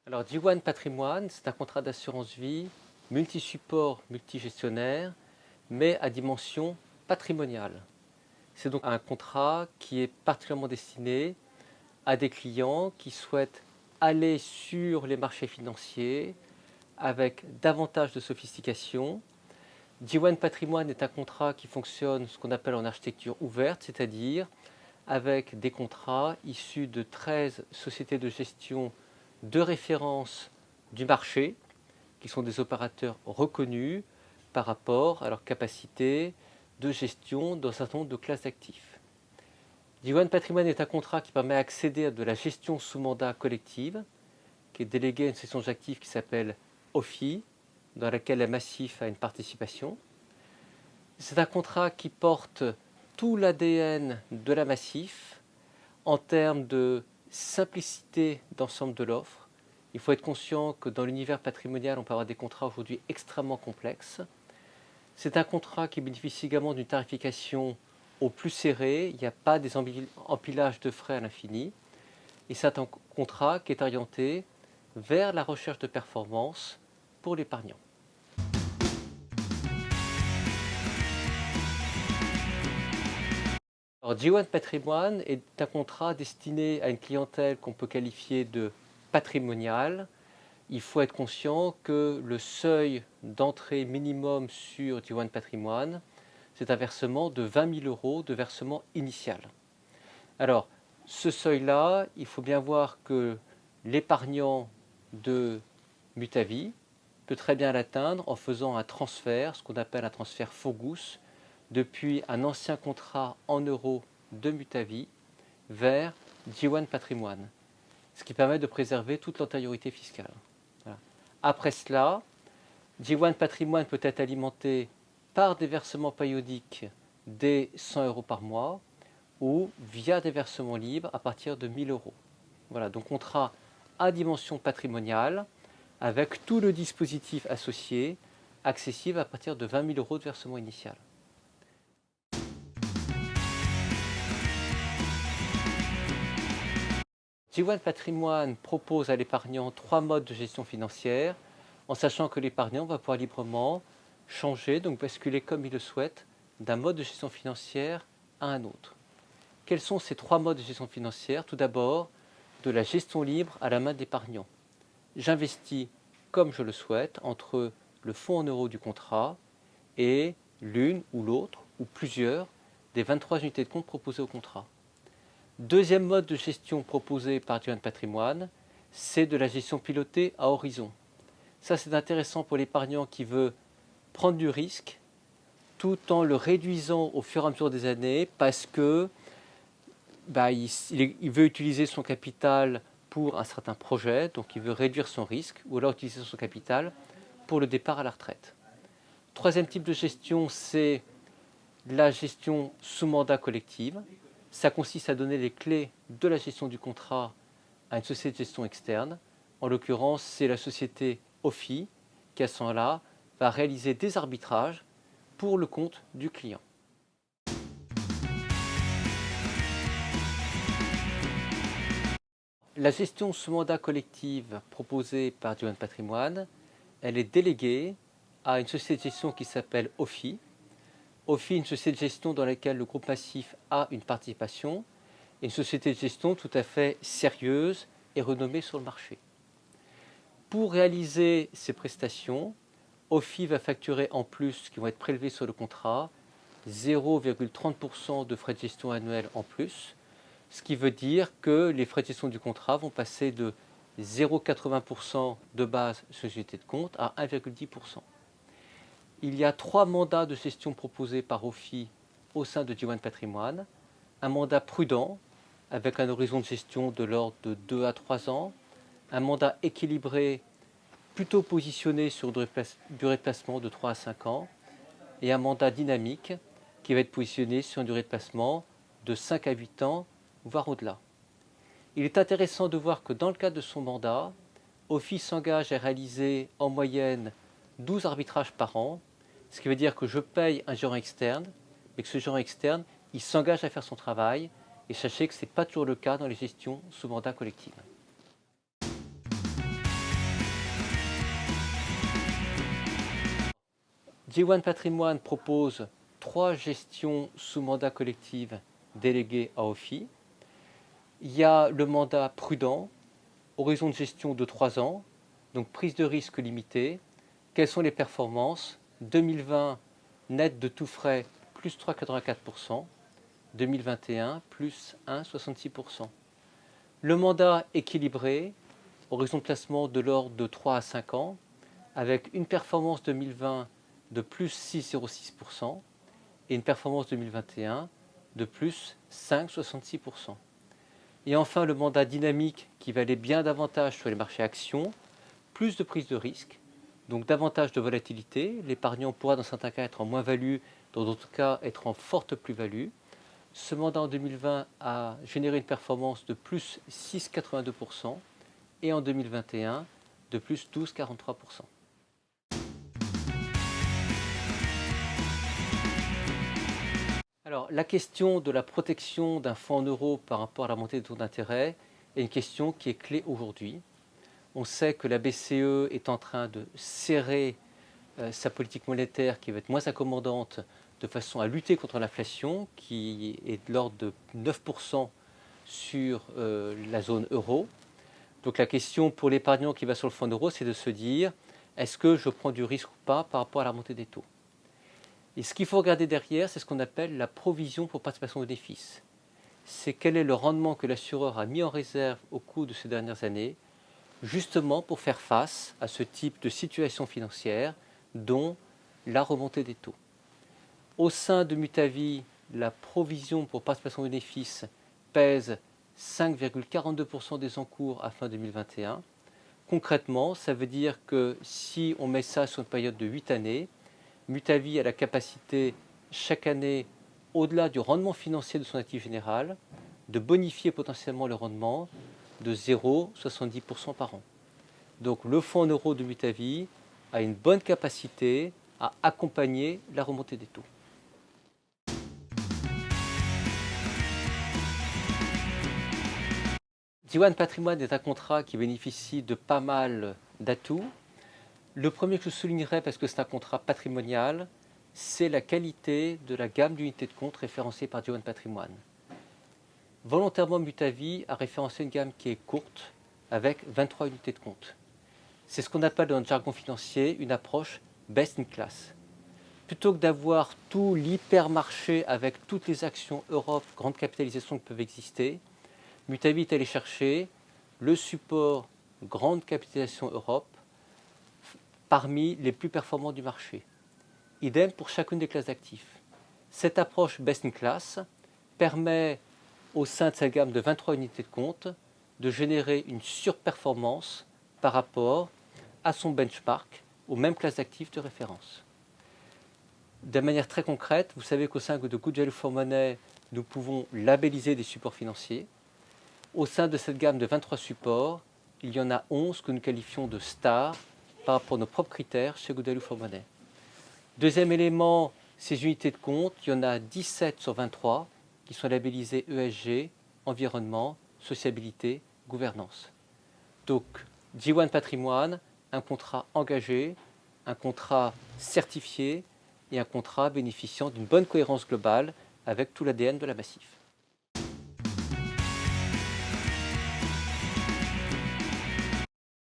Alors, Diwan Patrimoine, c'est un contrat d'assurance vie multi-support, multigestionnaire, mais à dimension patrimoniale. C'est donc un contrat qui est particulièrement destiné à des clients qui souhaitent aller sur les marchés financiers avec davantage de sophistication. Diwan Patrimoine est un contrat qui fonctionne ce qu'on appelle en architecture ouverte, c'est-à-dire avec des contrats issus de 13 sociétés de gestion de référence du marché, qui sont des opérateurs reconnus par rapport à leur capacité de gestion dans un certain nombre de classes d'actifs. Diwan Patrimoine est un contrat qui permet d'accéder à de la gestion sous mandat collective, qui est déléguée à une section d'actifs qui s'appelle OFI, dans laquelle la Massif a une participation. C'est un contrat qui porte tout l'ADN de la Massif en termes de simplicité d'ensemble de l'offre. Il faut être conscient que dans l'univers patrimonial, on peut avoir des contrats aujourd'hui extrêmement complexes. C'est un contrat qui bénéficie également d'une tarification au plus serré. Il n'y a pas des empilages de frais à l'infini. Et c'est un contrat qui est orienté vers la recherche de performance pour l'épargnant. Alors, G1 Patrimoine est un contrat destiné à une clientèle qu'on peut qualifier de patrimoniale. Il faut être conscient que le seuil d'entrée minimum sur G1 Patrimoine, c'est un versement de 20 000 € de versement initial. Alors, ce seuil-là, il faut bien voir que l'épargnant de Mutavi peut très bien l'atteindre en faisant un transfert, ce qu'on appelle un transfert Fogus, depuis un ancien contrat en euros de Mutavi vers G1 Patrimoine, ce qui permet de préserver toute l'antériorité fiscale. Voilà. Après cela, G1 Patrimoine peut être alimenté par des versements périodiques dès 100 € par mois ou via des versements libres à partir de 1 000 €. Voilà, donc contrat à dimension patrimoniale avec tout le dispositif associé, accessible à partir de 20 000 € de versement initial. G1 Patrimoine propose à l'épargnant 3 modes de gestion financière, en sachant que l'épargnant va pouvoir librement changer, donc basculer comme il le souhaite, d'un mode de gestion financière à un autre. Quels sont ces 3 modes de gestion financière? Tout d'abord, de la gestion libre à la main de l'épargnant. J'investis comme je le souhaite entre le fonds en euros du contrat et l'une ou l'autre ou plusieurs des 23 unités de compte proposées au contrat. Deuxième mode de gestion proposé par G1 Patrimoine, c'est de la gestion pilotée à horizon. Ça, c'est intéressant pour l'épargnant qui veut prendre du risque tout en le réduisant au fur et à mesure des années parce que il veut utiliser son capital pour un certain projet, donc il veut réduire son risque, ou alors utiliser son capital pour le départ à la retraite. Troisième type de gestion, c'est la gestion sous mandat collective. Ça consiste à donner les clés de la gestion du contrat à une société de gestion externe. En l'occurrence, c'est la société OFI qui, à ce moment-là, va réaliser des arbitrages pour le compte du client. La gestion sous mandat collective proposée par G1 Patrimoine, elle est déléguée à une société de gestion qui s'appelle OFI. OFI, une société de gestion dans laquelle le groupe Massif a une participation, et une société de gestion tout à fait sérieuse et renommée sur le marché. Pour réaliser ces prestations, OFI va facturer en plus, qui vont être prélevés sur le contrat, 0,30% de frais de gestion annuels en plus, ce qui veut dire que les frais de gestion du contrat vont passer de 0,80% de base société de compte à 1,10%. Il y a 3 mandats de gestion proposés par OFI au sein de G1 Patrimoine. Un mandat prudent, avec un horizon de gestion de l'ordre de 2 à 3 ans. Un mandat équilibré, plutôt positionné sur une durée de placement de 3 à 5 ans. Et un mandat dynamique, qui va être positionné sur une durée de placement de 5 à 8 ans, voire au-delà. Il est intéressant de voir que dans le cadre de son mandat, OFI s'engage à réaliser en moyenne 12 arbitrages par an, ce qui veut dire que je paye un gérant externe, mais que ce gérant externe, il s'engage à faire son travail, et sachez que ce n'est pas toujours le cas dans les gestions sous mandat collectif. G1 Patrimoine propose 3 gestions sous mandat collectif déléguées à OFI. Il y a le mandat prudent, horizon de gestion de 3 ans, donc prise de risque limitée. Quelles sont les performances? 2020, net de tout frais, plus 3,84%. 2021, plus 1,66%. Le mandat équilibré, horizon de placement de l'ordre de 3 à 5 ans, avec une performance 2020 de plus 6,06% et une performance 2021 de plus 5,66%. Et enfin, le mandat dynamique qui va aller bien davantage sur les marchés actions, plus de prise de risque, donc davantage de volatilité. L'épargnant pourra dans certains cas être en moins-value, dans d'autres cas être en forte plus-value. Ce mandat en 2020 a généré une performance de plus 6,82% et en 2021 de plus 12,43%. Alors, la question de la protection d'un fonds en euros par rapport à la montée des taux d'intérêt est une question qui est clé aujourd'hui. On sait que la BCE est en train de serrer sa politique monétaire qui va être moins accommodante de façon à lutter contre l'inflation qui est de l'ordre de 9% sur la zone euro. Donc la question pour l'épargnant qui va sur le fonds euro, c'est de se dire est-ce que je prends du risque ou pas par rapport à la montée des taux? Et ce qu'il faut regarder derrière, c'est ce qu'on appelle la provision pour participation au bénéfice. C'est quel est le rendement que l'assureur a mis en réserve au cours de ces dernières années, justement pour faire face à ce type de situation financière, dont la remontée des taux. Au sein de Mutavi, la provision pour participation au bénéfice pèse 5,42% des encours à fin 2021. Concrètement, ça veut dire que si on met ça sur une période de 8 années, Mutavi a la capacité chaque année, au-delà du rendement financier de son actif général, de bonifier potentiellement le rendement de 0,70% par an. Donc le fonds en euros de Mutavi a une bonne capacité à accompagner la remontée des taux. G1 Patrimoine est un contrat qui bénéficie de pas mal d'atouts. Le premier que je soulignerai, parce que c'est un contrat patrimonial, c'est la qualité de la gamme d'unités de compte référencées par G1 Patrimoine. Volontairement, Mutavi a référencé une gamme qui est courte, avec 23 unités de compte. C'est ce qu'on appelle dans le jargon financier une approche best in class. Plutôt que d'avoir tout l'hypermarché avec toutes les actions Europe, grande capitalisation qui peuvent exister, Mutavi est allé chercher le support grande capitalisation Europe parmi les plus performants du marché. Idem pour chacune des classes d'actifs. Cette approche best in class permet au sein de sa gamme de 23 unités de compte de générer une surperformance par rapport à son benchmark aux mêmes classes d'actifs de référence. De manière très concrète, vous savez qu'au sein de Good Value for Money, nous pouvons labelliser des supports financiers. Au sein de cette gamme de 23 supports, il y en a 11 que nous qualifions de stars par rapport à nos propres critères chez Good Value for Money. Deuxième élément, ces unités de compte, il y en a 17 sur 23 qui sont labellisées ESG, environnement, sociabilité, gouvernance. Donc, G1 Patrimoine, un contrat engagé, un contrat certifié et un contrat bénéficiant d'une bonne cohérence globale avec tout l'ADN de la Massif.